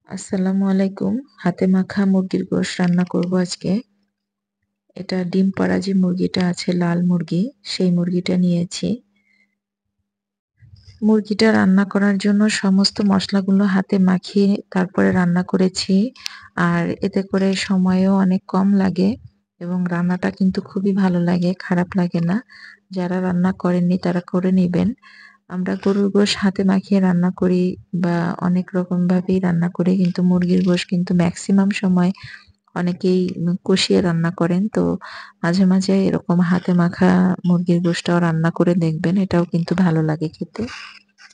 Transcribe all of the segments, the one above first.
আসসালামু আলাইকুম। হাতে মাখা মুরগির গোশ রান্না করব আজকে। এটা ডিম পাড়া যে মুরগিটা আছে লাল মুরগি, সেই মুরগিটা নিয়েছি। মুরগিটা রান্না করার জন্য সমস্ত মসলাগুলো হাতে মাখিয়ে তারপরে রান্না করেছি। আর এতে করে সময়ও অনেক কম লাগে এবং রান্নাটা কিন্তু খুবই ভালো লাগে, খারাপ লাগে না। যারা রান্না করেননি তারা করে নিবেন। আমরা গরুর গোশ হাতে মাখিয়ে রান্না করি বা অনেক রকম ভাবেই রান্না করি, কিন্তু মুরগির গোশ কিন্তু ম্যাক্সিমাম সময় অনেকেই কষিয়ে রান্না করেন। তো মাঝে মাঝে এরকম হাতে মাখা মুরগির গোশটাও রান্না করে দেখবেন, এটাও কিন্তু ভালো লাগে খেতে।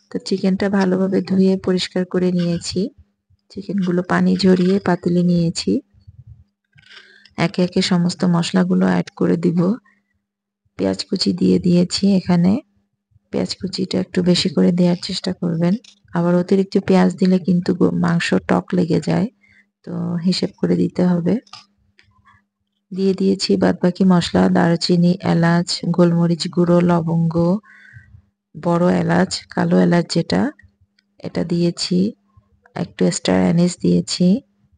তো চিকেনটা ভালোভাবে ধুয়ে পরিষ্কার করে নিয়েছি। চিকেনগুলো পানি ঝরিয়ে পাতিলে নিয়েছি। একে একে সমস্ত মশলাগুলো অ্যাড করে দিব। পেঁয়াজ কুচি দিয়ে দিয়েছি এখানে। পেঁয়াজ কুচিটা একটু বেশি করে দেওয়ার চেষ্টা করবেন। আবার অতিরিক্ত পেঁয়াজ দিলে কিন্তু মাংস টক লেগে যায়, তো হিসেব করে দিতে হবে। দিয়ে দিয়েছি বাদবাকি মশলা, দারুচিনি, এলাচ, গোলমরিচ গুঁড়ো, লবঙ্গ, বড় এলাচ, কালো এলাচ যেটা, এটা দিয়েছি। একটু স্টার অ্যানিস দিয়েছি।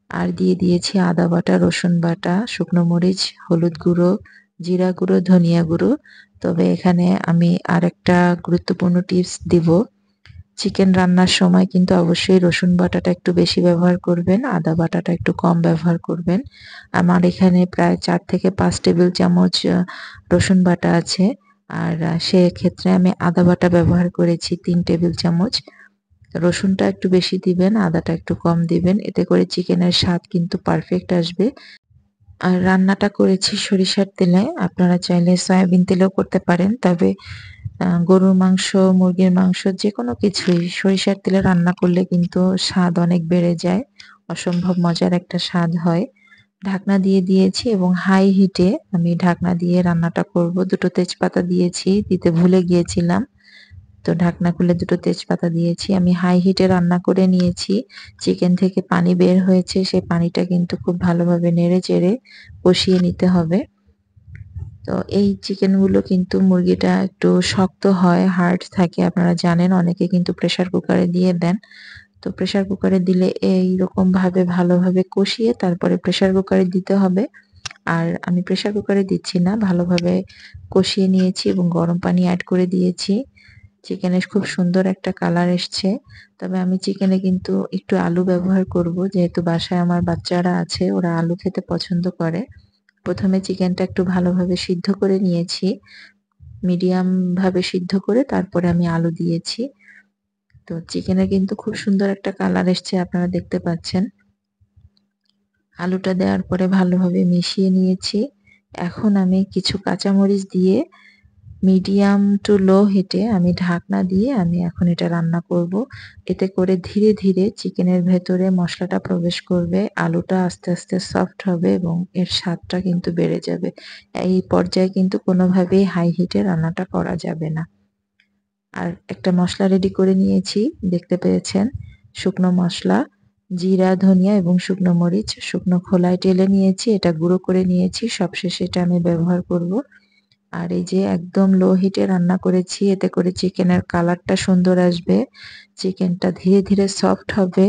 আর দিয়ে দিয়েছি আদা বাটা, রসুন বাটা, শুকনো মরিচ, হলুদ গুঁড়ো, জিরা গুঁড়ো, ধনিয়া গুঁড়ো। তবে এখানে আমি আরেকটা গুরুত্বপূর্ণ টিপস দিব। চিকেন রান্নার সময় কিন্তু অবশ্যই রসুন বাটাটা একটু বেশি ব্যবহার করবেন, আদা বাটাটা একটু কম ব্যবহার করবেন। আমার এখানে প্রায় 4 থেকে 5 টেবিল চামচ রসুন বাটা আছে। আর সেক্ষেত্রে আমি আদা বাটা ব্যবহার করেছি 3 টেবিল চামচ। রসুনটা একটু বেশি দিবেন, আদাটা একটু কম দিবেন। এতে করে চিকেনের স্বাদ কিন্তু পারফেক্ট আসবে। আর রান্নাটা করেছি সরিষার তেলে। আপনারা চাইলে সয়াবিন তেলেও করতে পারেন। তবে গরুর মাংস, মুরগির মাংস যেকোনো কিছুই সরিষার তেলে রান্না করলে কিন্তু স্বাদ অনেক বেড়ে যায়। অসম্ভব মজার একটা স্বাদ হয়। ঢাকনা দিয়ে দিয়েছি এবং হাই হিটে আমি ঢাকনা দিয়ে রান্নাটা করব। 2 টো তেজপাতা দিয়েছি, দিতে ভুলে গিয়েছিলাম। তো ঢাকনা খুলে 2 টো তেজপাতা দিয়েছি। আমি হাই হিটে রান্না করে নিয়েছি। চিকেন থেকে পানি বের হয়েছে, সেই পানিটা কিন্তু খুব ভালোভাবে নেড়ে-চেড়ে কষিয়ে নিতে হবে। তো এই চিকেনগুলো কিন্তু মুরগিটা একটু শক্ত হয়, হার্ড থাকে, আপনারা জানেন। অনেকে কিন্তু প্রেসার কুকারে দিয়ে দেন। তো প্রেসার কুকারে দিলে এইরকম ভাবে ভালোভাবে কষিয়ে তারপরে প্রেসার কুকারে দিতে হবে। আর আমি প্রেসার কুকারে দিচ্ছি না, ভালোভাবে কষিয়ে নিয়েছি এবং গরম পানি অ্যাড করে দিয়েছি। চিকেনের খুব সুন্দর একটা কালার এসছে। তবে আমি চিকেনে কিন্তু একটু আলু ব্যবহার করব, যেহেতু বাসায় আমার বাচ্চারা আছে, ওরা আলু খেতে পছন্দ করে। প্রথমে চিকেনটা একটু ভালোভাবে সিদ্ধ করে নিয়েছি। মিডিয়াম ভাবে সিদ্ধ করে তারপরে আমি আলু দিয়েছি। তো চিকেনে কিন্তু খুব সুন্দর একটা কালার এসছে, আপনারা দেখতে পাচ্ছেন। আলুটা দেওয়ার পরে ভালোভাবে মিশিয়ে নিয়েছি। এখন আমি কিছু কাঁচামরিচ দিয়ে মিডিয়াম টু লো হিটে আমি ঢাকনা দিয়ে আমি এখন এটা রান্না করব। এতে করে ধীরে ধীরে চিকেনের ভেতরে মশলাটা প্রবেশ করবে, আলুটা আস্তে আস্তে সফট হবে এবং এর স্বাদটা কিন্তু বেড়ে যাবে। এই পর্যায়ে কিন্তু কোনোভাবেই হাই হিটে রান্নাটা করা যাবে না। আর একটা মশলা রেডি করে নিয়েছি, দেখতে পেয়েছেন। শুকনো মশলা, জিরা, ধনিয়া এবং শুকনো মরিচ শুকনো খোলায় টেলে নিয়েছি, এটা গুঁড়ো করে নিয়েছি। সবশেষে এটা আমি ব্যবহার করব। আর এই যে একদম লো হিটে রান্না করেছি, এতে করে চিকেনের কালারটা সুন্দর আসবে, চিকেনটা ধীরে ধীরে সফট হবে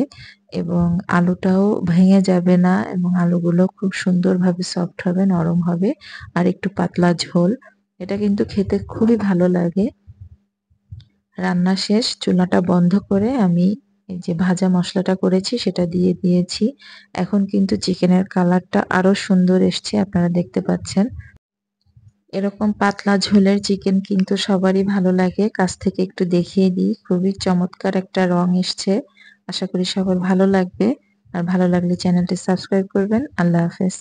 এবং আলুটাও ভেঙে যাবে না এবং আলুগুলো খুব সুন্দরভাবে সফট হবে, নরম হবে। আর একটু পাতলা ঝোল, এটা কিন্তু খেতে খুবই ভালো লাগে। রান্না শেষ, চুলাটা বন্ধ করে আমি এই যে ভাজা মশলাটা করেছি সেটা দিয়ে দিয়েছি। এখন কিন্তু চিকেনের কালারটা আরো সুন্দর এসছে, আপনারা দেখতে পাচ্ছেন। এরকম পাতলা ঝোলের চিকেন কিন্তু সবারই ভালো লাগে। কাছ থেকে একটু দেখিয়ে দিই, খুবই চমৎকার একটা রং এসছে। আশা করি সবার ভালো লাগবে। আর ভালো লাগলে চ্যানেলটি সাবস্ক্রাইব করবেন। আল্লাহ হাফেজ।